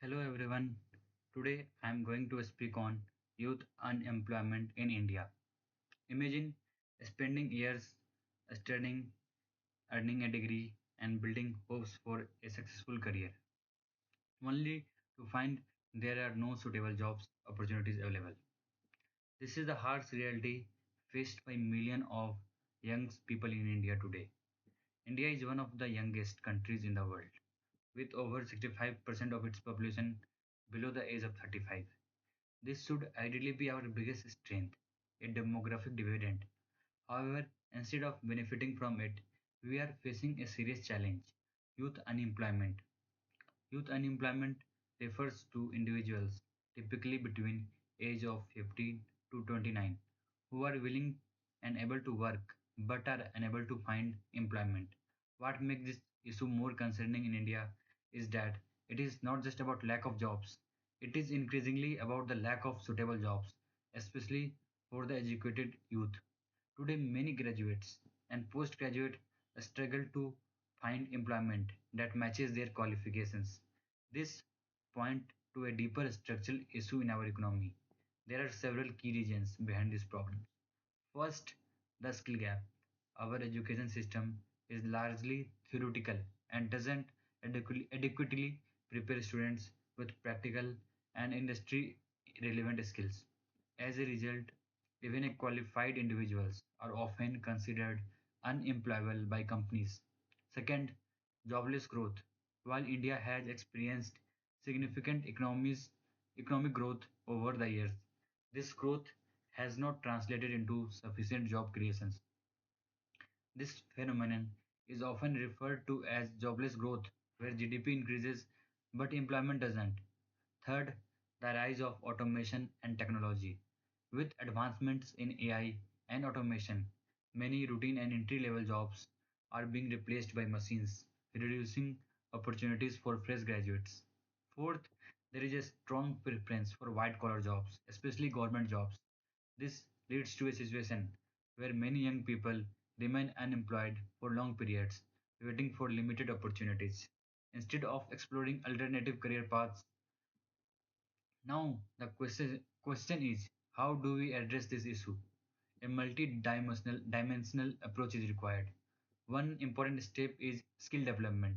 Hello everyone. Today I am going to speak on youth unemployment in India. Imagine spending years studying, earning a degree, and building hopes for a successful career, only to find there are no suitable jobs opportunities available. This is the harsh reality faced by millions of young people in India today. India is one of the youngest countries in the world, with over 65% of its population below the age of 35. This should ideally be our biggest strength, a demographic dividend. However, instead of benefiting from it, we are facing a serious challenge youth unemployment. Youth unemployment refers to individuals, typically between age of 15 to 29, who are willing and able to work but are unable to find employment. What makes this issue more concerning in India is that it is not just about lack of jobs, it is increasingly about the lack of suitable jobs, especially for the educated youth. Today, many graduates and postgraduate struggle to find employment that matches their qualifications. This point to a deeper structural issue in our economy. There are several key reasons behind this problem. First, the skill gap. Our education system is largely theoretical and doesn't adequately prepare students with practical and industry relevant skills. As a result, even qualified individuals are often considered unemployable by companies. Second, jobless growth. While India has experienced significant economic growth over the years, this growth has not translated into sufficient job creations. This phenomenon is often referred to as jobless growth, where GDP increases but employment doesn't. Third, the rise of automation and technology. With advancements in AI and automation, many routine and entry level jobs are being replaced by machines, reducing opportunities for fresh graduates. Fourth, there is a strong preference for white collar jobs, especially government jobs. This leads to a situation where many young people remain unemployed for long periods, waiting for limited opportunities. Instead of exploring alternative career paths, now the question is, how do we address this issue? A multi-dimensional approach is required. One important step is skill development.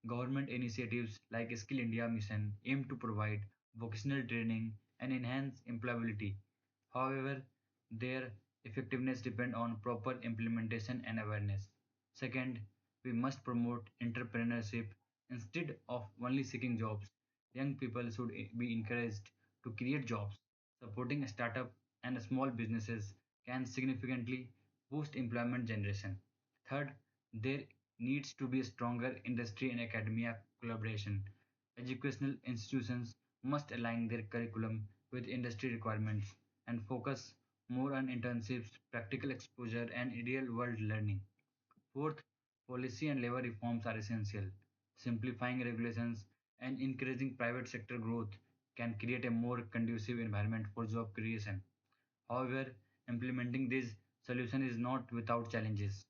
Government initiatives like Skill India Mission aim to provide vocational training and enhance employability. However, their effectiveness depends on proper implementation and awareness. Second, we must promote entrepreneurship instead of only seeking jobs. Young people should be encouraged to create jobs. Supporting a startup and small businesses can significantly boost employment generation. Third, there needs to be a stronger industry and academia collaboration. Educational institutions must align their curriculum with industry requirements and focus more on internships, practical exposure, and real world learning. Fourth, policy and labor reforms are essential. Simplifying regulations and encouraging private sector growth can create a more conducive environment for job creation. However, implementing this solution is not without challenges.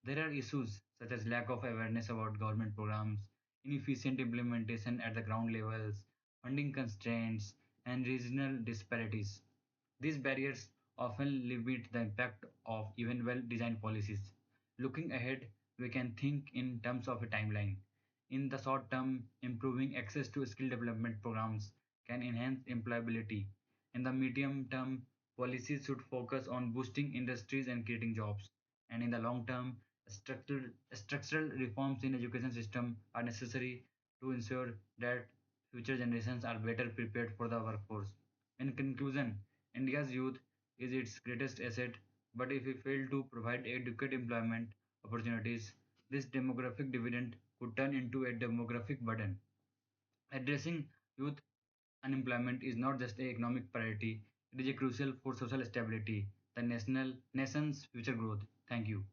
There are issues such as lack of awareness about government programs, inefficient implementation at the ground levels, funding constraints, and regional disparities. These barriers often limit the impact of even well designed policies. Looking ahead, we can think in terms of a timeline. In the short term, improving access to skill development programs can enhance employability. In the medium term, policies should focus on boosting industries and creating jobs. And in the long term, structural reforms in education system are necessary to ensure that future generations are better prepared for the workforce. In conclusion, India's youth is its greatest asset, but if we fail to provide adequate employment opportunities, this demographic dividend could turn into a demographic burden. Addressing youth unemployment is not just an economic priority, it is a crucial for social stability, the nation's future growth. Thank you.